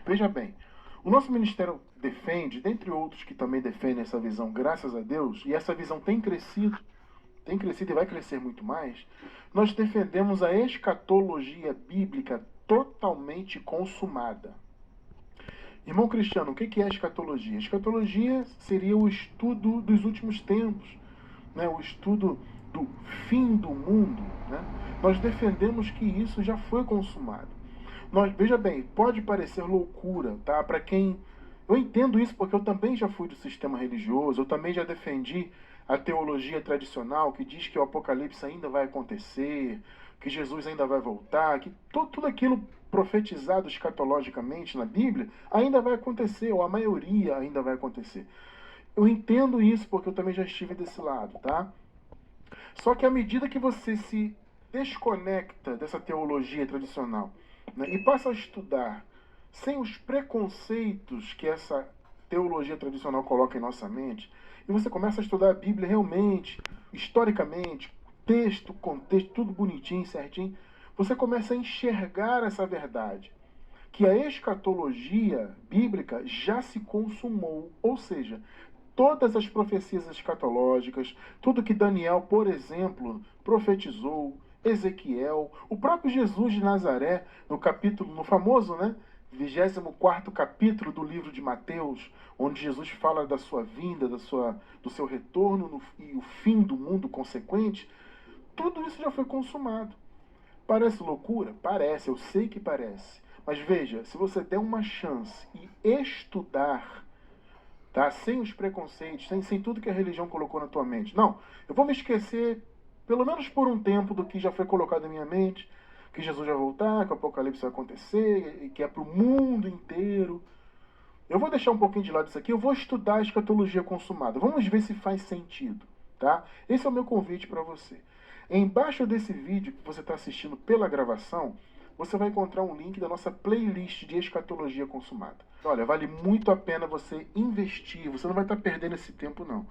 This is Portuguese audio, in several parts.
Veja bem, o nosso ministério defende, dentre outros que também defendem essa visão, graças a Deus, e essa visão tem crescido e vai crescer muito mais. Nós defendemos a escatologia bíblica totalmente consumada. Irmão Cristiano, o que é a escatologia? A escatologia seria o estudo dos últimos tempos, né? O estudo do fim do mundo. Né? Nós defendemos que isso já foi consumado. Veja bem, pode parecer loucura, tá? Para quem... Eu entendo isso porque eu também já fui do sistema religioso, eu também já defendi a teologia tradicional que diz que o Apocalipse ainda vai acontecer, que Jesus ainda vai voltar, que tudo aquilo profetizado escatologicamente na Bíblia ainda vai acontecer, ou a maioria ainda vai acontecer. Eu entendo isso porque eu também já estive desse lado, tá? Só que à medida que você se desconecta dessa teologia tradicional, né, e passa a estudar sem os preconceitos que essa teologia tradicional coloca em nossa mente, e você começa a estudar a Bíblia realmente, historicamente, texto, contexto, tudo bonitinho, certinho, você começa a enxergar essa verdade, que a escatologia bíblica já se consumou, ou seja, todas as profecias escatológicas, tudo que Daniel, por exemplo, profetizou, Ezequiel, o próprio Jesus de Nazaré, no famoso, né, 24º capítulo do livro de Mateus, onde Jesus fala da sua vinda, do seu retorno e o fim do mundo consequente, tudo isso já foi consumado. Parece loucura? Parece, eu sei que parece. Mas veja, se você der uma chance e estudar, tá? Sem os preconceitos, sem tudo que a religião colocou na tua mente. Não, eu vou me esquecer, pelo menos por um tempo, do que já foi colocado na minha mente, que Jesus vai voltar, que o Apocalipse vai acontecer, que é para o mundo inteiro. Eu vou deixar um pouquinho de lado isso aqui, eu vou estudar a escatologia consumada. Vamos ver se faz sentido, tá? Esse é o meu convite para você. Embaixo desse vídeo que você está assistindo pela gravação, você vai encontrar um link da nossa playlist de escatologia consumada. Olha, vale muito a pena você investir, você não vai estar perdendo esse tempo não,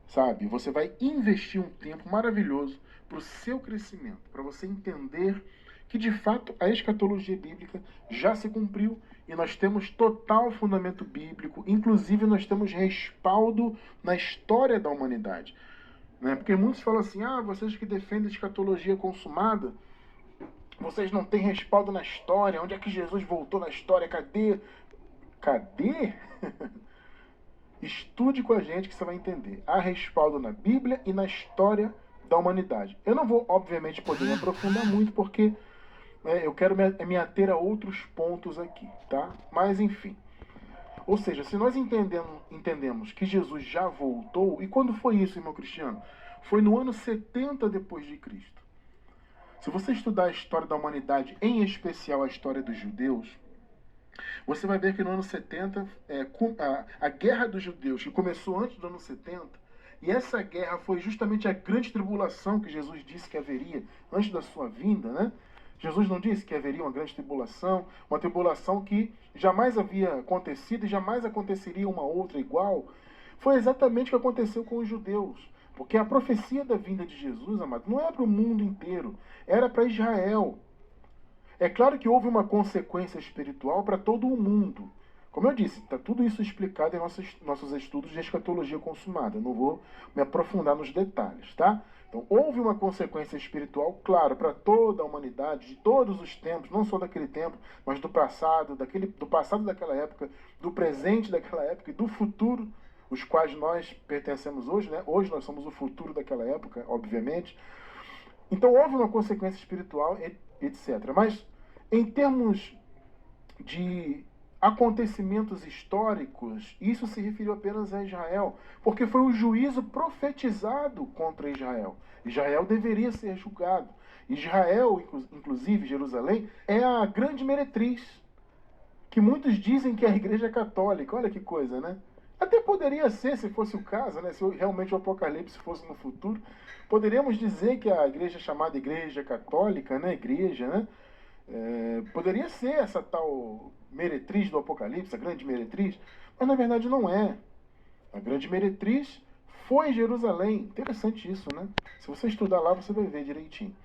sabe? Você vai investir um tempo maravilhoso para o seu crescimento, para você entender que de fato a escatologia bíblica já se cumpriu e nós temos total fundamento bíblico, inclusive nós temos respaldo na história da humanidade. Né? Porque muitos falam assim, vocês que defendem a escatologia consumada, vocês não têm respaldo na história, onde é que Jesus voltou na história, cadê? Cadê? Estude com a gente que você vai entender. Há respaldo na Bíblia e na história da humanidade. Eu não vou, obviamente, poder me aprofundar muito, porque eu quero me ater a outros pontos aqui, tá? Mas, enfim. Ou seja, se nós entendemos que Jesus já voltou, e quando foi isso, irmão Cristiano? Foi no ano 70 depois de Cristo. Se você estudar a história da humanidade, em especial a história dos judeus, você vai ver que no ano 70, a guerra dos judeus, que começou antes do ano 70, e essa guerra foi justamente a grande tribulação que Jesus disse que haveria antes da sua vinda, né? Jesus não disse que haveria uma tribulação que jamais havia acontecido e jamais aconteceria uma outra igual. Foi exatamente o que aconteceu com os judeus. Porque a profecia da vinda de Jesus, amado, não era para o mundo inteiro, era para Israel. É claro que houve uma consequência espiritual para todo o mundo. Como eu disse, está tudo isso explicado em nossos estudos de escatologia consumada. Eu não vou me aprofundar nos detalhes, tá? Então, houve uma consequência espiritual, claro, para toda a humanidade, de todos os tempos, não só daquele tempo, mas do passado, do passado daquela época, do presente daquela época e do futuro, os quais nós pertencemos hoje, né? Hoje nós somos o futuro daquela época, obviamente. Então, houve uma consequência espiritual, etc. Mas, em termos de acontecimentos históricos, isso se referiu apenas a Israel, porque foi o juízo profetizado contra Israel. Israel deveria ser julgado. Israel, inclusive Jerusalém, é a grande meretriz, que muitos dizem que é a Igreja Católica. Olha que coisa, né? Até poderia ser, se fosse o caso, né? Se realmente o Apocalipse fosse no futuro, poderíamos dizer que a igreja chamada Igreja Católica, né? Poderia ser essa tal meretriz do Apocalipse, a grande meretriz, mas na verdade não é. A grande meretriz foi Jerusalém. Interessante isso, né? Se você estudar lá, você vai ver direitinho.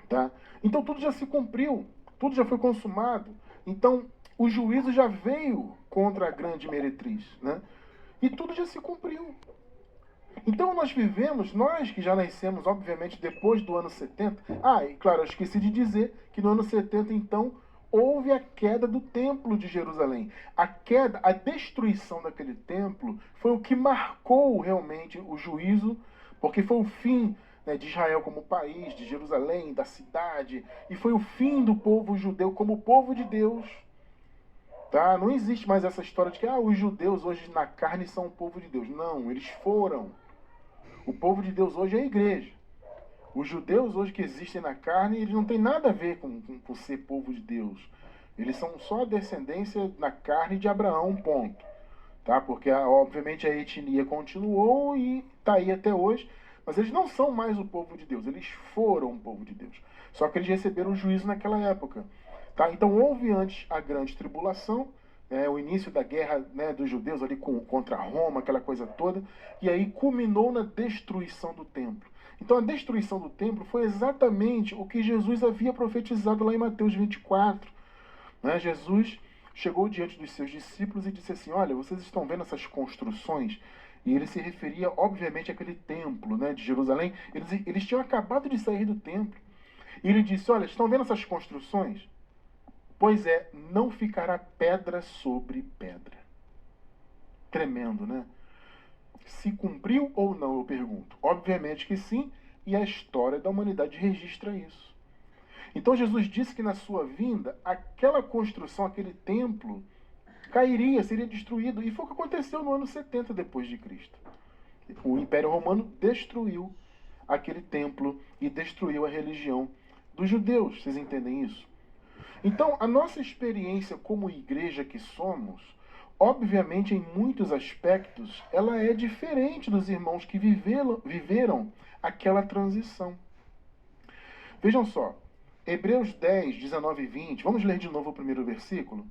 Tá? Então tudo já se cumpriu, tudo já foi consumado. Então, o juízo já veio contra a grande meretriz, né? E tudo já se cumpriu. Então nós vivemos, nós que já nascemos, obviamente, depois do ano 70. E claro, eu esqueci de dizer que no ano 70, então, houve a queda do templo de Jerusalém. A queda, a destruição daquele templo foi o que marcou realmente o juízo, porque foi o fim, né, de Israel como país, de Jerusalém, da cidade, e foi o fim do povo judeu como povo de Deus. Tá? Não existe mais essa história de que os judeus hoje na carne são o povo de Deus. Não, eles foram. O povo de Deus hoje é a igreja. Os judeus hoje que existem na carne, eles não têm nada a ver com ser povo de Deus. Eles são só a descendência na carne de Abraão, ponto. Tá? Porque, obviamente, a etnia continuou e está aí até hoje. Mas eles não são mais o povo de Deus. Eles foram o povo de Deus. Só que eles receberam o juízo naquela época. Tá? Então, houve antes a grande tribulação, o início da guerra, né, dos judeus ali contra Roma, aquela coisa toda, e aí culminou na destruição do templo. Então a destruição do templo foi exatamente o que Jesus havia profetizado lá em Mateus 24. Né? Jesus chegou diante dos seus discípulos e disse assim: olha, vocês estão vendo essas construções? E ele se referia, obviamente, àquele templo, né, de Jerusalém. Eles tinham acabado de sair do templo. E ele disse: olha, estão vendo essas construções? Pois não ficará pedra sobre pedra. Tremendo, né? Se cumpriu ou não, eu pergunto. Obviamente que sim, e a história da humanidade registra isso. Então Jesus disse que na sua vinda, aquela construção, aquele templo, cairia, seria destruído. E foi o que aconteceu no ano 70 depois de Cristo. O Império Romano destruiu aquele templo e destruiu a religião dos judeus. Vocês entendem isso? Então, a nossa experiência como igreja que somos, obviamente, em muitos aspectos, ela é diferente dos irmãos que viveram aquela transição. Vejam só, Hebreus 10, 19 e 20, vamos ler de novo o primeiro versículo.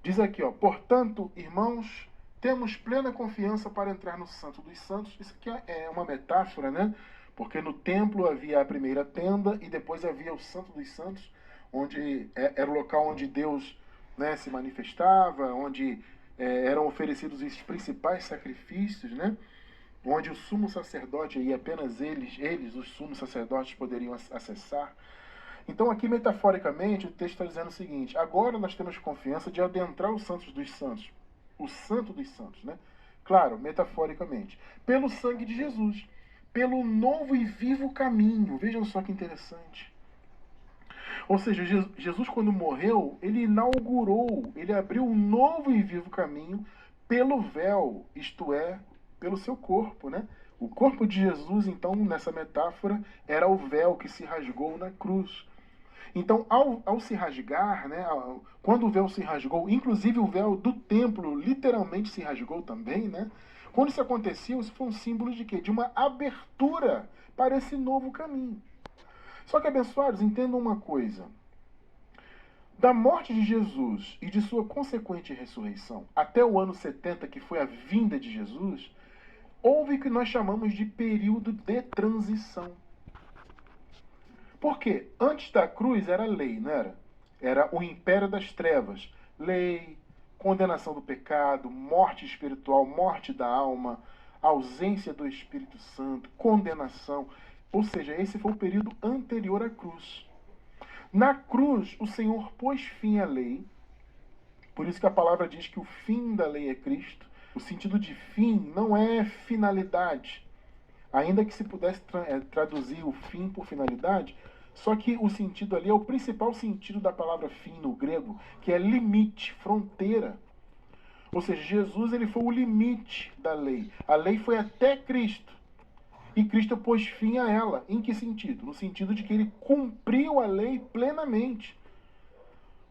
Diz aqui, portanto, irmãos, temos plena confiança para entrar no Santo dos Santos. Isso aqui é uma metáfora, né? Porque no templo havia a primeira tenda e depois havia o Santo dos Santos, onde era o local onde Deus, né, se manifestava, onde eram oferecidos os principais sacrifícios, né, onde o sumo sacerdote, e apenas eles, os sumos sacerdotes, poderiam acessar. Então aqui, metaforicamente, o texto está dizendo o seguinte: agora nós temos confiança de adentrar o Santo dos Santos, né? Claro, metaforicamente, pelo sangue de Jesus, pelo novo e vivo caminho. Vejam só que interessante. Ou seja, Jesus, quando morreu, ele inaugurou, ele abriu um novo e vivo caminho pelo véu, isto é, pelo seu corpo, né? O corpo de Jesus, então, nessa metáfora, era o véu que se rasgou na cruz. Então, ao se rasgar, né, quando o véu se rasgou, inclusive o véu do templo literalmente se rasgou também, né? Quando isso aconteceu, isso foi um símbolo de quê? De uma abertura para esse novo caminho. Só que, abençoados, entendam uma coisa. Da morte de Jesus e de sua consequente ressurreição até o ano 70, que foi a vinda de Jesus, houve o que nós chamamos de período de transição. Por quê? Antes da cruz era lei, não era? Era o império das trevas. Lei, condenação do pecado, morte espiritual, morte da alma, ausência do Espírito Santo, condenação. Ou seja, esse foi o período anterior à cruz. Na cruz, o Senhor pôs fim à lei. Por isso que a palavra diz que o fim da lei é Cristo. O sentido de fim não é finalidade. Ainda que se pudesse traduzir o fim por finalidade, só que o sentido ali é o principal sentido da palavra fim no grego, que é limite, fronteira. Ou seja, Jesus ele foi o limite da lei. A lei foi até Cristo. E Cristo pôs fim a ela. Em que sentido? No sentido de que ele cumpriu a lei plenamente.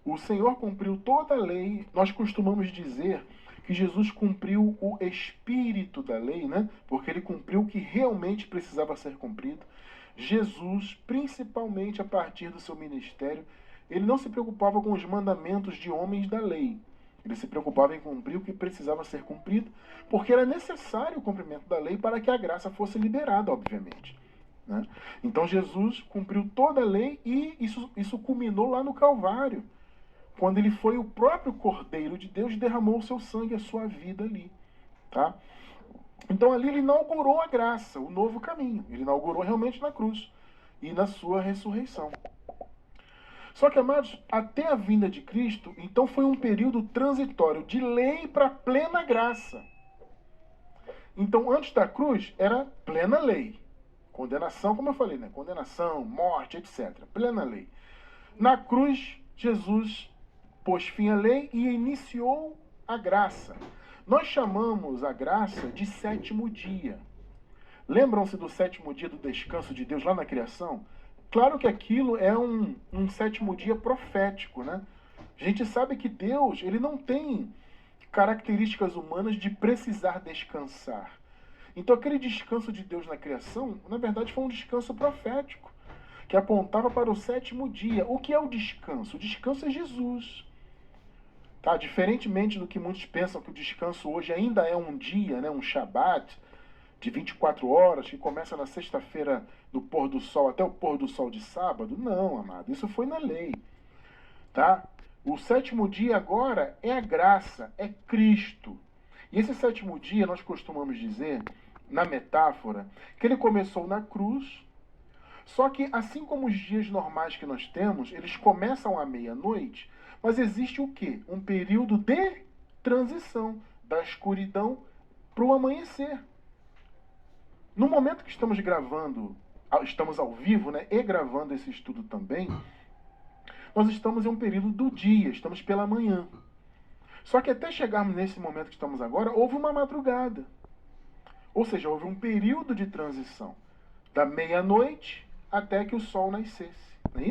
O Senhor cumpriu toda a lei. Nós costumamos dizer que Jesus cumpriu o espírito da lei, né? Porque ele cumpriu o que realmente precisava ser cumprido. Jesus, principalmente a partir do seu ministério, ele não se preocupava com os mandamentos de homens da lei. Ele se preocupava em cumprir o que precisava ser cumprido, porque era necessário o cumprimento da lei para que a graça fosse liberada, obviamente. Né? Então Jesus cumpriu toda a lei e isso culminou lá no Calvário. quando ele foi o próprio Cordeiro de Deus, derramou o seu sangue, a sua vida ali. Tá? Então ali ele inaugurou a graça, o novo caminho. Ele inaugurou realmente na cruz e na sua ressurreição. Só que, amados, até a vinda de Cristo, então foi um período transitório de lei para plena graça. Então, antes da cruz, era plena lei. Condenação, como eu falei, né? Condenação, morte, etc. Plena lei. Na cruz, Jesus pôs fim à lei e iniciou a graça. Nós chamamos a graça de sétimo dia. Lembram-se do sétimo dia do descanso de Deus lá na criação? Claro que aquilo é um sétimo dia profético, né? A gente sabe que Deus, ele não tem características humanas de precisar descansar. Então aquele descanso de Deus na criação, na verdade, foi um descanso profético, que apontava para o sétimo dia. O que é o descanso? O descanso é Jesus. Tá? Diferentemente do que muitos pensam que o descanso hoje ainda é um dia, né? Um Shabat, de 24 horas, que começa na sexta-feira do pôr do sol até o pôr do sol de sábado. Não, amado, isso foi na lei. Tá? O sétimo dia agora é a graça, é Cristo. E esse sétimo dia, nós costumamos dizer, na metáfora, que ele começou na cruz, só que assim como os dias normais que nós temos, eles começam à meia-noite, mas existe o quê? Um período de transição da escuridão para o amanhecer. No momento que estamos gravando, estamos ao vivo, né, e gravando esse estudo também, nós estamos em um período do dia, estamos pela manhã. Só que até chegarmos nesse momento que estamos agora, houve uma madrugada. Ou seja, houve um período de transição, da meia-noite até que o sol nascesse.